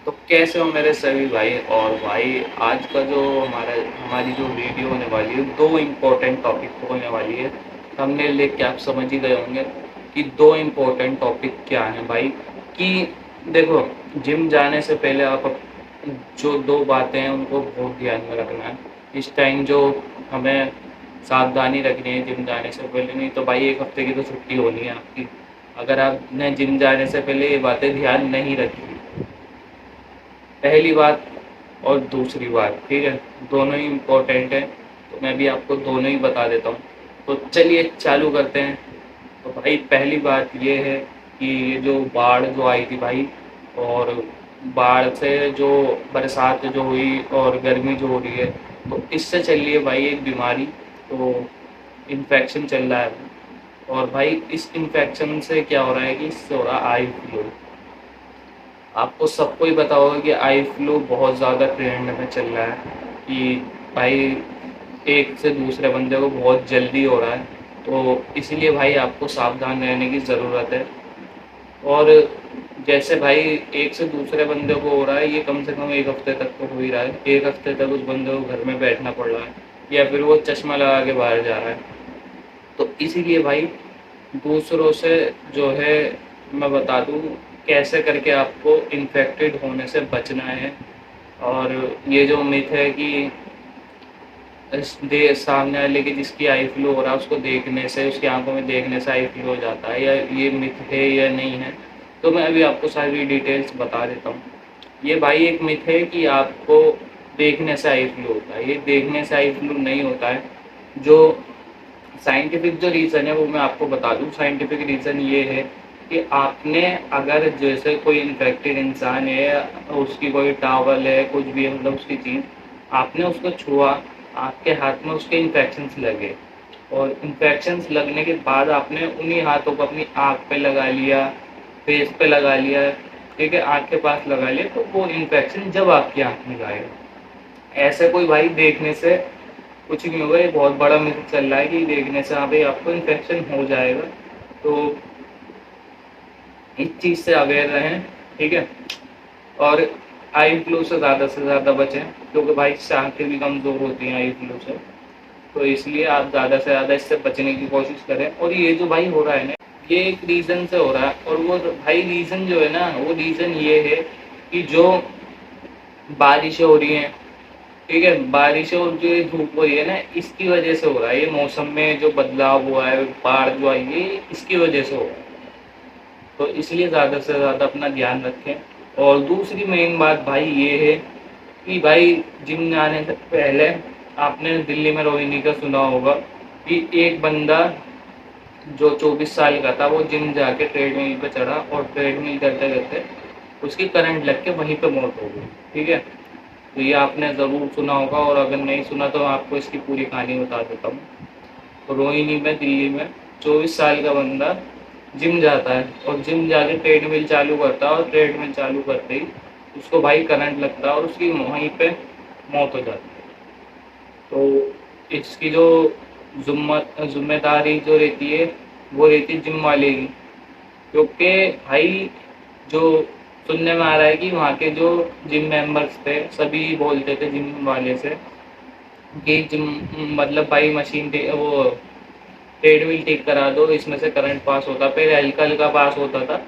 तो कैसे हो मेरे सभी भाई। और भाई आज का जो हमारी जो वीडियो होने वाली है, दो इम्पोर्टेंट टॉपिक होने वाली है। हमने लेके के आप समझ ही गए होंगे कि दो इम्पोर्टेंट टॉपिक क्या हैं भाई। कि देखो, जिम जाने से पहले जो दो बातें हैं उनको बहुत ध्यान में रखना है इस टाइम। जो हमें सावधानी रखनी है जिम जाने से पहले, नहीं तो भाई एक हफ्ते की तो छुट्टी होनी है आपकी, अगर आपने जिम जाने से पहले ये बातें ध्यान नहीं रखी। पहली बात और दूसरी बात, ठीक है, दोनों ही इम्पोर्टेंट है, तो मैं भी आपको दोनों ही बता देता हूँ। तो चलिए चालू करते हैं। तो भाई पहली बात ये है कि ये जो बाढ़ जो आई थी भाई, और बाढ़ से जो बरसात जो हुई और गर्मी जो हो रही है, तो इससे चल रही है भाई एक बीमारी, तो इन्फेक्शन चल रहा है। और भाई इस इन्फेक्शन से क्या हो रहा है कि इससे हो रहा है आई फ्लू। आपको सबको ही पता होगा कि आई फ्लू बहुत ज़्यादा ट्रेंड में चल रहा है कि भाई एक से दूसरे बंदे को बहुत जल्दी हो रहा है। तो इसीलिए भाई आपको सावधान रहने की ज़रूरत है। और जैसे भाई एक से दूसरे बंदे को हो रहा है, ये कम से कम एक हफ्ते तक तो हो ही रहा है। एक हफ्ते तक उस बंदे को घर में बैठना पड़ रहा है, या फिर वो चश्मा लगा के बाहर जा रहा है। तो इसीलिए भाई दूसरों से जो है, मैं बता दूँ कैसे करके आपको इन्फेक्टेड होने से बचना है। और ये जो मिथ है कि सामने वाले की जिसकी आई फ्लू हो रहा है उसको देखने से, उसकी आंखों में देखने से आई फ्लू हो जाता है, या ये मिथ है या नहीं है, तो मैं अभी आपको सारी डिटेल्स बता देता हूँ। ये भाई एक मिथ है कि आपको देखने से आई फ्लू होता है। ये देखने से आई फ्लू नहीं होता है। जो साइंटिफिक जो रीज़न है वो मैं आपको बता दूँ। साइंटिफिक रीज़न ये है कि आपने अगर जैसे कोई इन्फेक्टेड इंसान है, उसकी कोई टावल है, कुछ भी है, मतलब उसकी चीज़ आपने उसको छुआ, आपके हाथ में उसके इन्फेक्शंस लगे, और इन्फेक्शंस लगने के बाद आपने उन्हीं हाथों को अपनी आँख पे लगा लिया, फेस पे लगा लिया, ठीक है, आँख के पास लगा लिया, तो वो इन्फेक्शन जब आपकी आँख में जाएगा। ऐसे कोई भाई देखने से कुछ नहीं होगा। ये बहुत बड़ा मिथ चल रहा है कि देखने से हाँ भाई आपको इन्फेक्शन हो जाएगा। तो इस चीज़ से अवेयर रहें, ठीक है। और आई फ्लू से ज़्यादा बचें, क्योंकि भाई इससे आँखें भी कमज़ोर होती हैं आई फ्लू से। तो इसलिए आप ज़्यादा से ज़्यादा इससे बचने की कोशिश करें। और ये जो भाई हो रहा है ना, ये एक रीज़न से हो रहा है। और वो भाई रीज़न जो है ना, वो रीज़न ये है कि जो बारिशें हो रही हैं, ठीक है, बारिशें और जो ये धूप हो रही है ना, इसकी वजह से हो रहा है। ये मौसम में जो बदलाव हुआ है, बाढ़ जो आई है, इसकी वजह से हो रहा है। तो इसलिए ज़्यादा से ज़्यादा अपना ध्यान रखें। और दूसरी मेन बात भाई ये है कि भाई जिम जाने से पहले आपने दिल्ली में रोहिणी का सुना होगा कि एक बंदा जो 24 साल का था, वो जिम जाके ट्रेडमिल पे चढ़ा और ट्रेडमिल करते करते उसकी करंट लग के वहीं पे मौत हो गई, ठीक है। तो ये आपने ज़रूर सुना होगा, और अगर नहीं सुना तो आपको इसकी पूरी कहानी बता देता हूँ। तो रोहिणी में, दिल्ली में 24 साल का बंदा जिम जाता है, और जिम जाके ट्रेडमिल चालू करता है, और ट्रेडमिल चालू करते ही उसको भाई करंट लगता है और उसकी वहीं पे मौत हो जाती है। तो इसकी जो जिम्मेदारी जो रहती है, वो रहती है जिम वाले की। क्योंकि भाई जो सुनने में आ रहा है कि वहाँ के जो जिम मेंबर्स थे सभी बोलते थे जिम वाले से कि जिम, मतलब भाई मशीन वो ट्रेडमिल ठीक करा दो, इसमें से करंट पास होता। पहले हल्का हल्का पास होता था,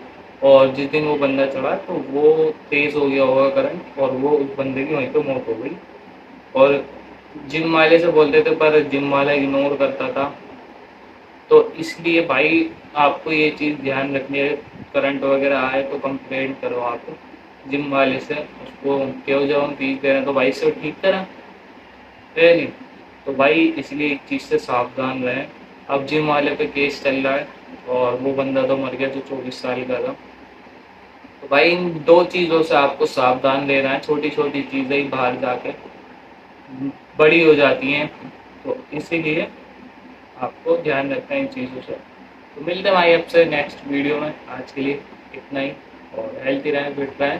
और जिस दिन वो बंदा चढ़ा तो वो तेज़ हो गया होगा करंट, और वो उस बंदे की वहीं पे मौत हो गई। और जिम वाले से बोलते थे, पर जिम वाला इग्नोर करता था। तो इसलिए भाई आपको ये चीज़ ध्यान रखनी है, करंट वगैरह आए तो कंप्लेंट करो आप जिम वाले से। उसको कहो जब हम फीस दे रहे हैं तो भाई से ठीक करा है नहीं। तो भाई इसलिए एक चीज़ से सावधान रहें। अब जिम वाले पे केस चल रहा है, और वो बंदा तो मर गया जो 24 साल का था। तो भाई इन दो चीज़ों से आपको सावधान रहना है। छोटी छोटी चीज़ें ही बाहर जाके बड़ी हो जाती हैं, तो इसीलिए आपको ध्यान रखना है इन चीज़ों से। तो मिलते हैं भाई आपसे नेक्स्ट वीडियो में। आज के लिए इतना ही, और हेल्थी रहें, फिट रहें।